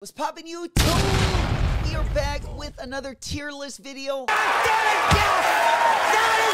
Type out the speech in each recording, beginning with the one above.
What's poppin' YouTube? We are back with another tier list video. That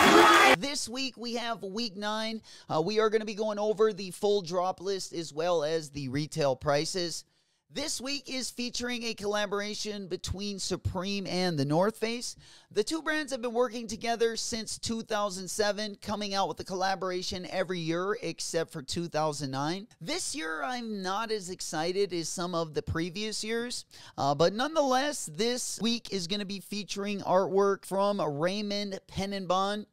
is right. This week we have week 9. We are going to be going over the full drop list as well as the retail prices. This week is featuring a collaboration between Supreme and the North Face. The two brands have been working together since 2007, coming out with a collaboration every year except for 2009. This year, I'm not as excited as some of the previous years, but nonetheless, this week is going to be featuring artwork from Raymond Pen and Bond.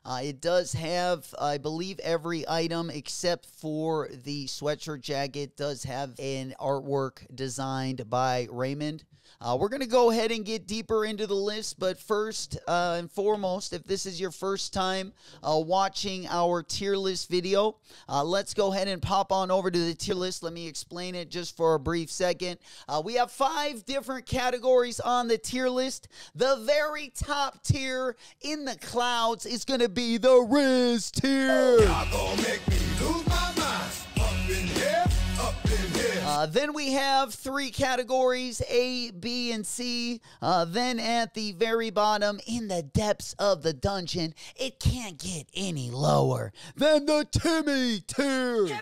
It does have, I believe, every item except for the sweatshirt jacket does have an artwork designed by Raymond. We're going to go ahead and get deeper into the list, but first and foremost, if this is your first time watching our tier list video, let's go ahead and pop on over to the tier list. Let me explain it just for a brief second. We have 5 different categories on the tier list. The very top tier in the clouds is going to be the Riz tier. Y'all gonna make me lose my mind. Up in here, up in here. Then we have 3 categories, A, B, and C. Then at the very bottom, in the depths of the dungeon, it can't get any lower than the Timmy tier. Timmy!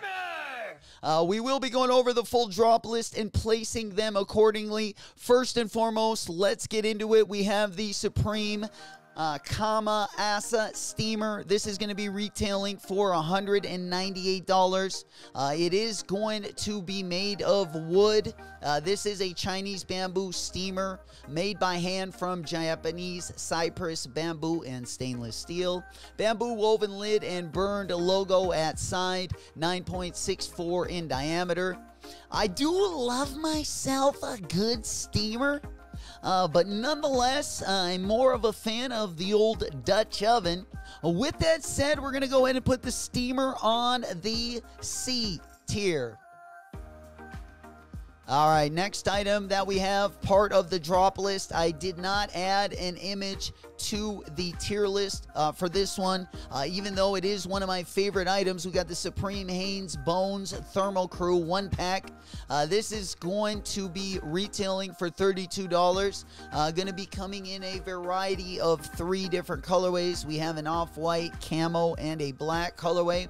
We will be going over the full drop list and placing them accordingly. First and foremost, let's get into it. We have the Supreme Asa steamer. This is going to be retailing for $198. It is going to be made of wood. This is a Chinese bamboo steamer made by hand from Japanese cypress, bamboo, and stainless steel. Bamboo woven lid and burned logo at side, 9.64 in diameter. I do love myself a good steamer. But nonetheless, I'm more of a fan of the old Dutch oven. With that said, we're going to go ahead and put the steamer on the C tier. All right, next item that we have, part of the drop list. I did not add an image to the tier list for this one, even though it is one of my favorite items. We got the Supreme Hanes Bones Thermal Crew 1-pack. This is going to be retailing for $32. Going to be coming in a variety of 3 different colorways. We have an off-white, camo, and a black colorway.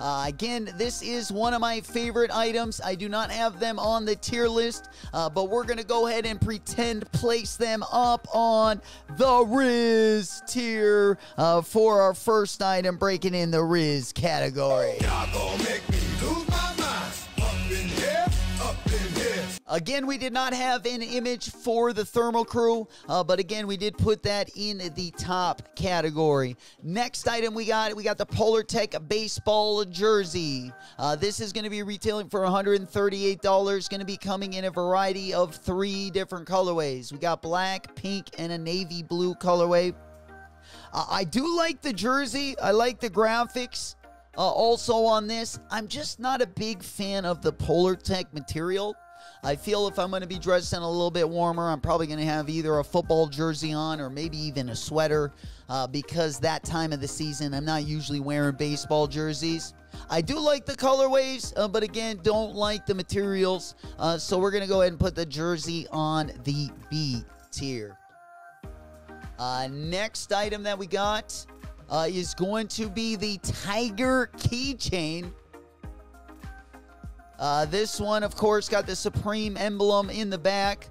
Again, this is one of my favorite items. I do not have them on the tier list, but we're going to go ahead and pretend place them up on the Riz tier for our first item, breaking in the Riz category. Y'all gonna make me lose my mind. Up in here, up in here. Again, we did not have an image for the Thermal Crew, but again, we did put that in the top category. Next item we got the Polar Tech baseball jersey. This is going to be retailing for $138. Going to be coming in a variety of 3 different colorways. We got black, pink, and a navy blue colorway. I do like the jersey. I like the graphics. Also on this, I'm just not a big fan of the Polar Tech material. I feel if I'm going to be dressing a little bit warmer, I'm probably going to have either a football jersey on or maybe even a sweater because that time of the season, I'm not usually wearing baseball jerseys. I do like the colorways, but again, don't like the materials. So we're going to go ahead and put the jersey on the B tier. Next item that we got is going to be the Tiger Keychain. This one, of course, got the Supreme emblem in the back.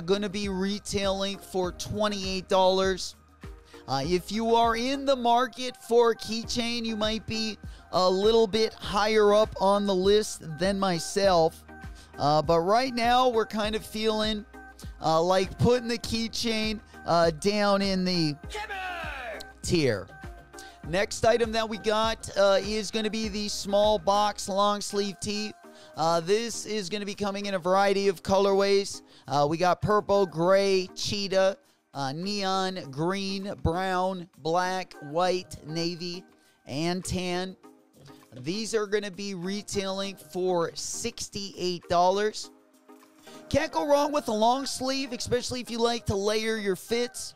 Going to be retailing for $28. If you are in the market for a keychain, you might be a little bit higher up on the list than myself. But right now, we're kind of feeling like putting the keychain down in the tier. Next item that we got is going to be the small box long sleeve tee. This is going to be coming in a variety of colorways. We got purple, gray, cheetah, neon, green, brown, black, white, navy, and tan. These are going to be retailing for $68. Can't go wrong with a long sleeve, especially if you like to layer your fits.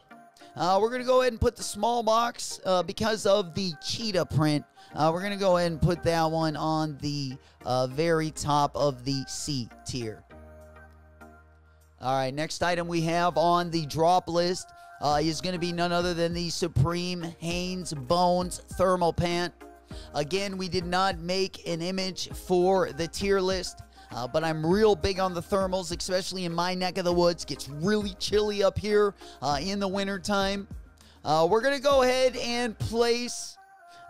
We're going to go ahead and put the small box because of the cheetah print. We're going to go ahead and put that one on the very top of the C tier. All right, next item we have on the drop list is going to be none other than the Supreme Hanes Bones Thermal Pant. Again, we did not make an image for the tier list, but I'm real big on the thermals, especially in my neck of the woods. Gets really chilly up here in the wintertime. We're going to go ahead and place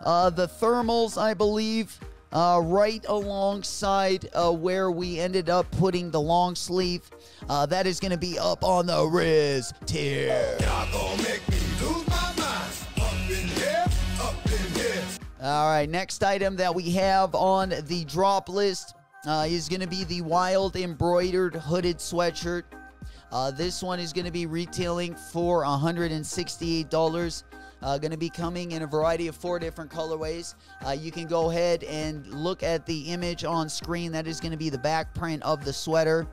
the thermals, I believe, right alongside where we ended up putting the long sleeve. That is going to be up on the Riz tier. Y'all gonna make me lose my mind. Up in here, up in here. All right, next item that we have on the drop list is going to be the Wild Embroidered Hooded Sweatshirt. This one is going to be retailing for $168. Going to be coming in a variety of 4 different colorways. You can go ahead and look at the image on screen. That is going to be the back print of the sweater.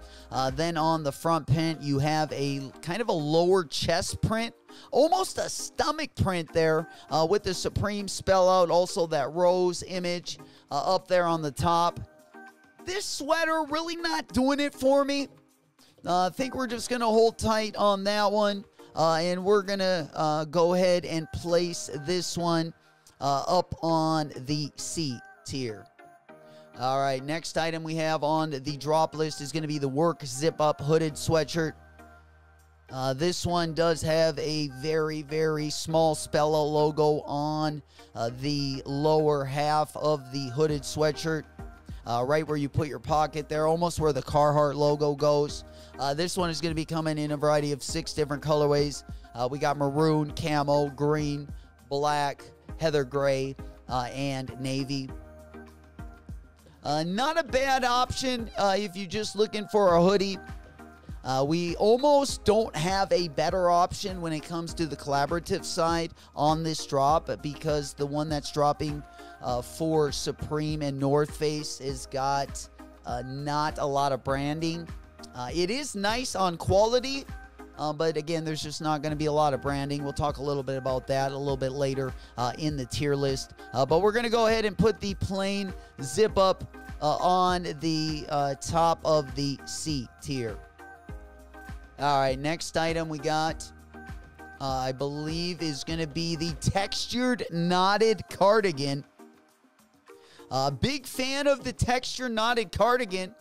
Then on the front print, you have a kind of a lower chest print, almost a stomach print there with the Supreme spell out. Also that rose image up there on the top. This sweater really not doing it for me. I think we're just going to hold tight on that one. And we're going to go ahead and place this one up on the C tier. All right, next item we have on the drop list is going to be the Work Zipup Hooded Sweatshirt. This one does have a very, very small spell out logo on the lower half of the hooded sweatshirt. Right where you put your pocket there, almost where the Carhartt logo goes. This one is going to be coming in a variety of 6 different colorways. We got maroon, camo, green, black, heather gray, and navy. Not a bad option if you're just looking for a hoodie. We almost don't have a better option when it comes to the collaborative side on this drop, because the one that's dropping for Supreme and North Face has got not a lot of branding. It is nice on quality, but again, there's just not going to be a lot of branding. We'll talk a little bit about that a little bit later in the tier list. But we're going to go ahead and put the plain zip up on the top of the C tier. All right, next item we got, I believe, is going to be the textured knotted cardigan. Big fan of the texture knotted cardigan.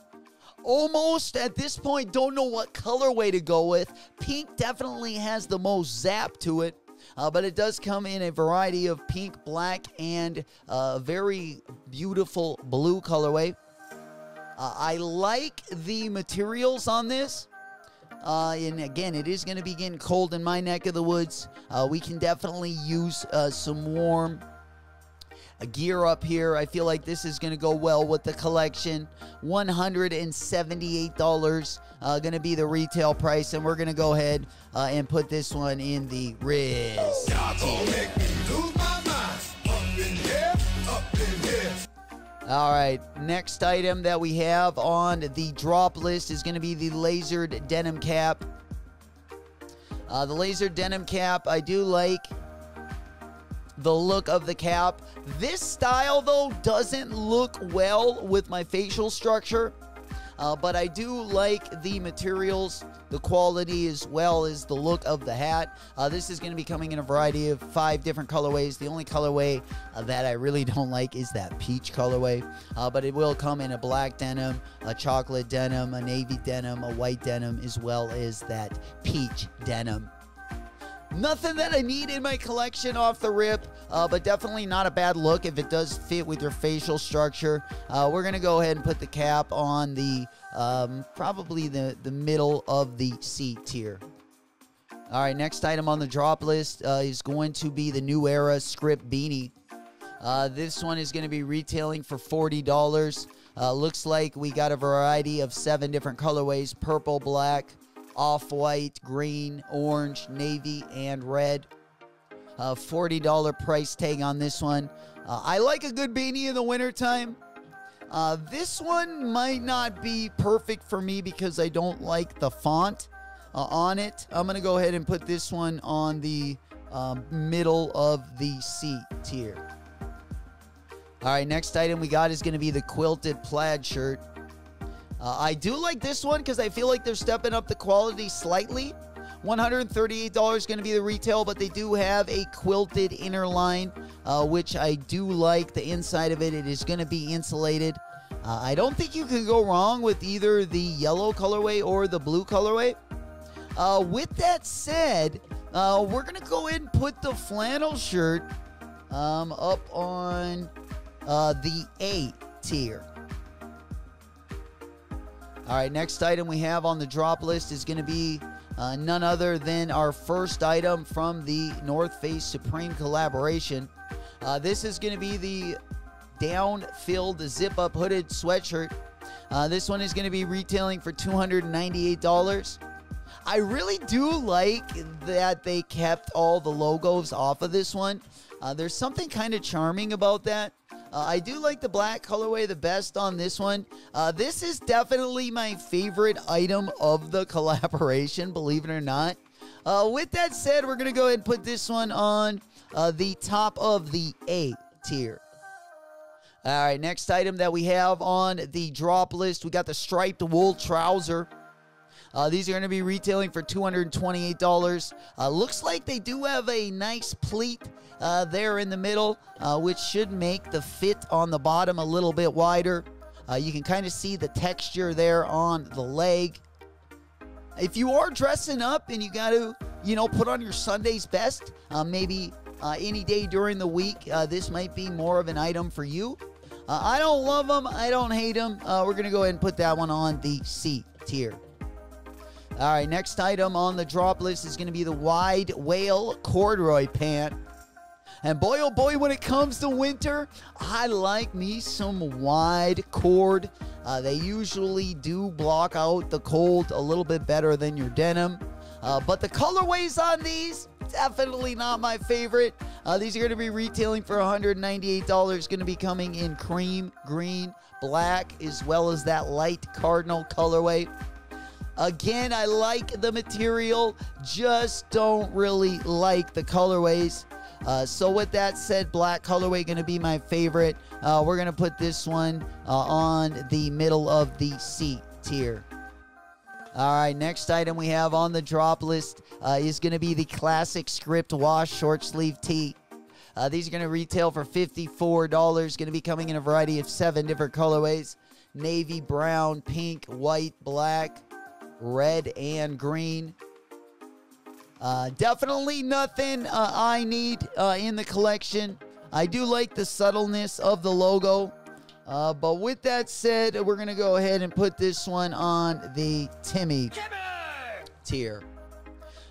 Almost at this point don't know what colorway to go with. Pink definitely has the most zap to it, but it does come in a variety of pink, black, and a very beautiful blue colorway. I like the materials on this. And again, it is going to be getting cold in my neck of the woods. We can definitely use some warm gear up here. I feel like this is going to go well with the collection. $178 going to be the retail price, and we're going to go ahead and put this one in the Riz. Y'all gonna make me lose my mind. Up in here, up in here. All right, next item that we have on the drop list is going to be the lasered denim cap. The lasered denim cap, I do like the look of the cap. This style, though, doesn't look well with my facial structure, but I do like the materials, the quality, as well as the look of the hat. This is going to be coming in a variety of 5 different colorways. The only colorway that I really don't like is that peach colorway, but it will come in a black denim, a chocolate denim, a navy denim, a white denim, as well as that peach denim. Nothing that I need in my collection off the rip, but definitely not a bad look if it does fit with your facial structure. We're going to go ahead and put the cap on the probably the middle of the C tier. All right, next item on the drop list is going to be the new Era Script Beanie. This one is going to be retailing for $40. Looks like we got a variety of 7 different colorways: purple, black, off-white, green, orange, navy, and red. $40 price tag on this one. I like a good beanie in the wintertime. This one might not be perfect for me because I don't like the font on it. I'm going to go ahead and put this one on the middle of the C tier. All right, next item we got is going to be the quilted plaid shirt. I do like this one because I feel like they're stepping up the quality slightly. $138 going to be the retail, but they do have a quilted inner line, which I do like. The inside of it is going to be insulated. I don't think you can go wrong with either the yellow colorway or the blue colorway. With that said, we're going to go ahead and put the flannel shirt up on the A tier. All right, next item we have on the drop list is going to be none other than our first item from the North Face Supreme collaboration. This is going to be the Downfill zip-up hooded sweatshirt. This one is going to be retailing for $298. I really do like that they kept all the logos off of this one. There's something kind of charming about that. I do like the black colorway the best on this one. This is definitely my favorite item of the collaboration, believe it or not. With that said, we're going to go ahead and put this one on the top of the A tier. All right, next item that we have on the drop list, we got the striped wool trouser. These are going to be retailing for $228. Looks like they do have a nice pleat there in the middle, which should make the fit on the bottom a little bit wider. You can kind of see the texture there on the leg. If you are dressing up and you got to, put on your Sunday's best, maybe any day during the week, this might be more of an item for you. I don't love them. I don't hate them. We're going to go ahead and put that one on the C tier. All right, next item on the drop list is going to be the wide whale corduroy pant. And boy, oh boy, when it comes to winter, I like me some wide cord. They usually do block out the cold a little bit better than your denim. But the colorways on these, definitely not my favorite. These are going to be retailing for $198. Going to be coming in cream, green, black, as well as that light cardinal colorway. Again, I like the material, just don't really like the colorways. So with that said, black colorway going to be my favorite. We're going to put this one on the middle of the C tier. All right, next item we have on the drop list is going to be the classic script wash short sleeve tee. These are going to retail for $54. Going to be coming in a variety of 7 different colorways: navy, brown, pink, white, black, red, and green. Definitely nothing I need in the collection. I do like the subtleness of the logo. But with that said, we're going to go ahead and put this one on the Timmy tier.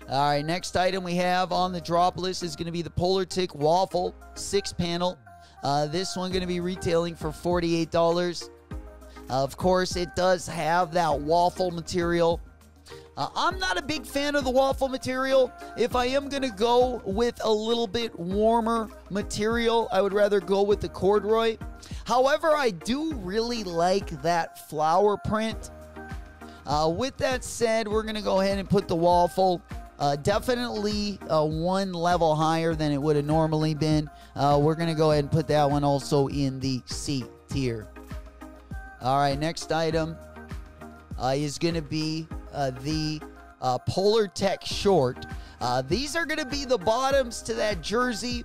All right, next item we have on the drop list is going to be the Polar Tick Waffle 6-panel. This one going to be retailing for $48. Of course, it does have that waffle material. I'm not a big fan of the waffle material. If I am going to go with a little bit warmer material, I would rather go with the corduroy. However, I do really like that flower print. With that said, we're going to go ahead and put the waffle definitely one level higher than it would have normally been. We're going to go ahead and put that one also in the C tier. All right, next item is going to be the Polar Tech short. These are going to be the bottoms to that jersey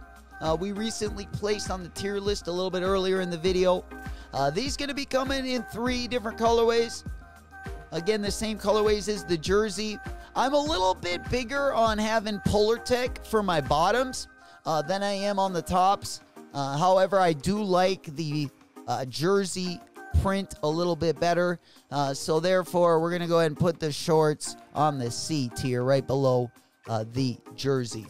we recently placed on the tier list a little bit earlier in the video. These going to be coming in 3 different colorways. Again, the same colorways as the jersey. I'm a little bit bigger on having Polar Tech for my bottoms than I am on the tops. However, I do like the jersey print a little bit better. So therefore, we're going to go ahead and put the shorts on the C tier right below the jersey.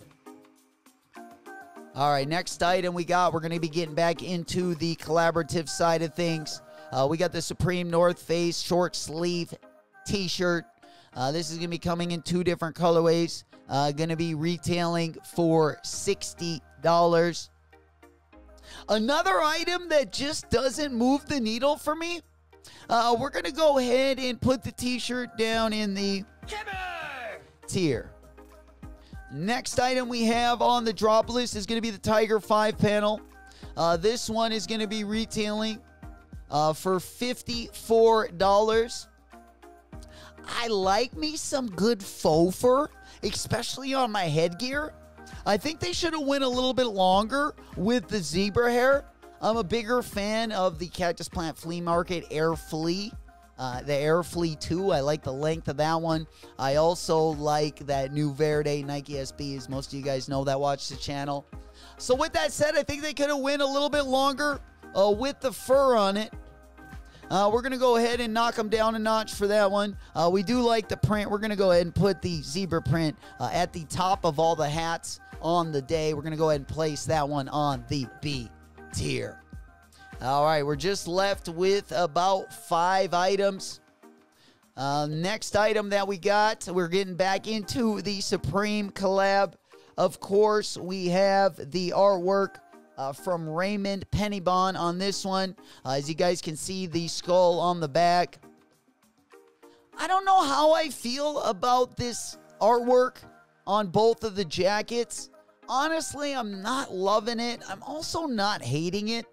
All right, next item we're going to be getting back into the collaborative side of things. We got the Supreme North Face short sleeve t-shirt. This is going to be coming in 2 different colorways. Going to be retailing for $60. Another item that just doesn't move the needle for me. We're going to go ahead and put the t-shirt down in the tier. Next item we have on the drop list is going to be the Tiger 5-panel. This one is going to be retailing for $54. I like me some good faux fur, especially on my headgear. I think they should have went a little bit longer with the zebra hair. I'm a bigger fan of the Cactus Plant Flea Market Air Flea. The Air Flea 2, I like the length of that one. I also like that new Verde Nike SB, as most of you guys know that watch the channel. So with that said, I think they could have went a little bit longer with the fur on it. We're going to go ahead and knock them down a notch for that one. We do like the print. We're going to go ahead and put the zebra print at the top of all the hats on the day. We're going to go ahead and place that one on the B tier. All right, we're just left with about 5 items. Next item that we got, we're getting back into the Supreme collab. Of course, we have the artwork from Raymond Pennybon on this one. As you guys can see, the skull on the back. I don't know how I feel about this artwork on both of the jackets. Honestly, I'm not loving it. I'm also not hating it.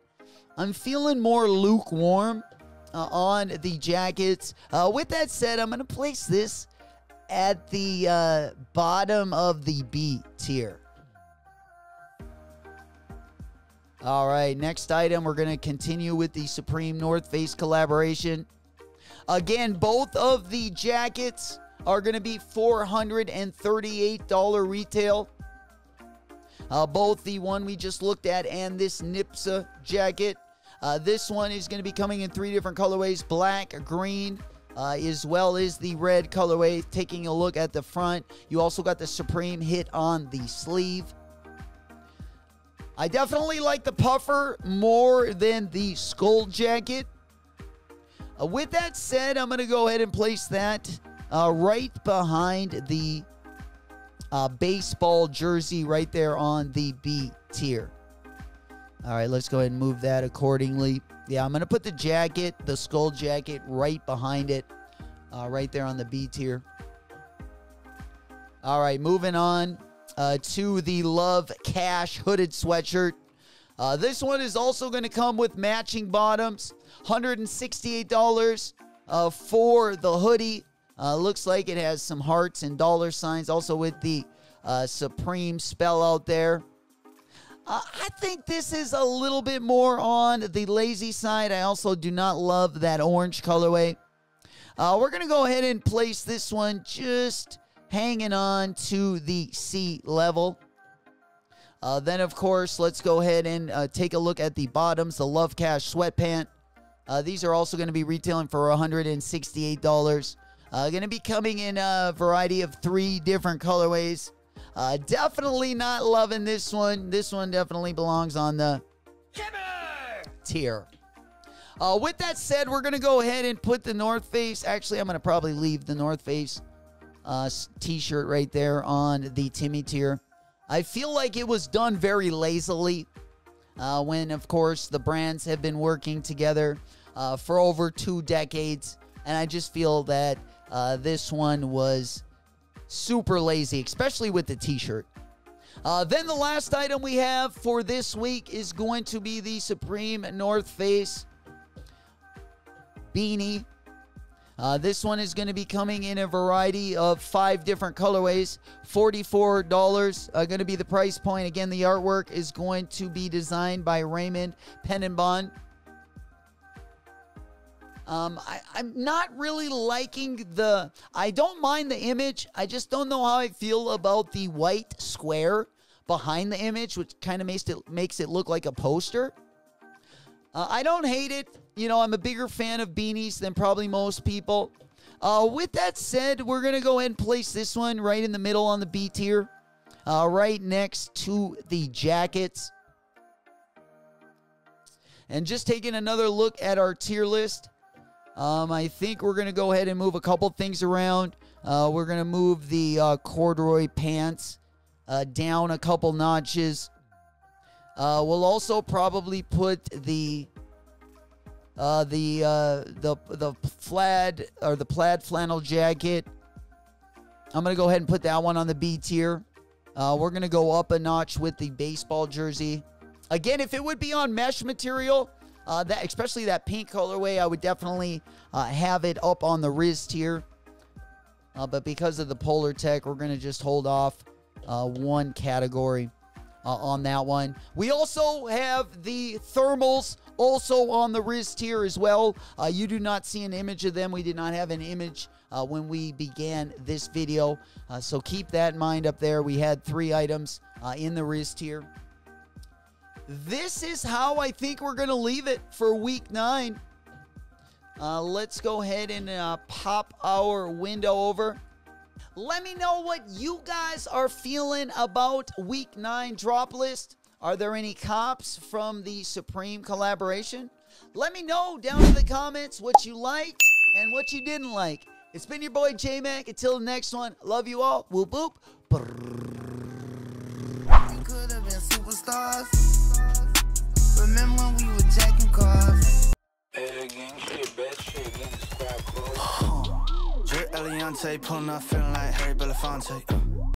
I'm feeling more lukewarm on the jackets. With that said, I'm going to place this at the bottom of the B tier. All right, next item, we're going to continue with the Supreme North Face collaboration. Again, both of the jackets are going to be $438 retail. Both the one we just looked at and this Nipsa jacket. This one is going to be coming in 3 different colorways, black, green, as well as the red colorway. Taking a look at the front, you also got the Supreme hit on the sleeve. I definitely like the puffer more than the skull jacket. With that said, I'm going to go ahead and place that right behind the baseball jersey right there on the B tier. All right, let's go ahead and move that accordingly. Yeah, I'm going to put the jacket, the skull jacket, right behind it, right there on the B tier. All right, moving on to the Love Cash hooded sweatshirt. This one is also going to come with matching bottoms. $168 for the hoodie. Looks like it has some hearts and dollar signs, also with the Supreme spell out there. I think this is a little bit more on the lazy side. I also do not love that orange colorway. We're going to go ahead and place this one just hanging on to the C level. Then, of course, let's go ahead and take a look at the bottoms, the Love Cash sweatpant. These are also going to be retailing for $168. Going to be coming in a variety of 3 different colorways. Definitely not loving this one. This one definitely belongs on the tier. With that said, we're going to go ahead and put the North Face. Actually, I'm going to probably leave the North Face t-shirt right there on the Timmy tier. I feel like it was done very lazily when, of course, the brands have been working together for over 2 decades. And I just feel that this one was super lazy, especially with the t-shirt. Then the last item we have for this week is going to be the Supreme North Face beanie. This one is going to be coming in a variety of 5 different colorways. $44 going to be the price point. Again, the artwork is going to be designed by Raymond Pennybon. I'm not really liking I don't mind the image. I just don't know how I feel about the white square behind the image, which kind of makes it look like a poster. I don't hate it. You know, I'm a bigger fan of beanies than probably most people. With that said, we're going to go ahead and place this one right in the middle on the B tier, right next to the jackets. And just taking another look at our tier list, I think we're going to go ahead and move a couple things around. We're going to move the corduroy pants down a couple notches. We'll also probably put the plaid or the plaid flannel jacket. I'm going to go ahead and put that one on the B tier. We're going to go up a notch with the baseball jersey. Again, if it would be on mesh material, especially that pink colorway, I would definitely have it up on the Riz tier. but because of the Polar Tech, we're going to just hold off one category on that one. We also have the thermals also on the wrist here as well. You do not see an image of them. We did not have an image when we began this video, so keep that in mind up there. We had 3 items in the wrist here. This is how I think we're going to leave it for week 9. Let's go ahead and pop our window over. Let me know what you guys are feeling about week 9 drop list. Are there any cops from the Supreme collaboration? Let me know down in the comments what you liked and what you didn't like. It's been your boy J-Mac. Until the next one, love you all. Whoop whoop. We could have been superstars. Remember when we were jacking cars? Hey, gang shit, bad shit, gang, subscribe, bro. Drip Eliante, pulling up, feeling like Harry Belafonte.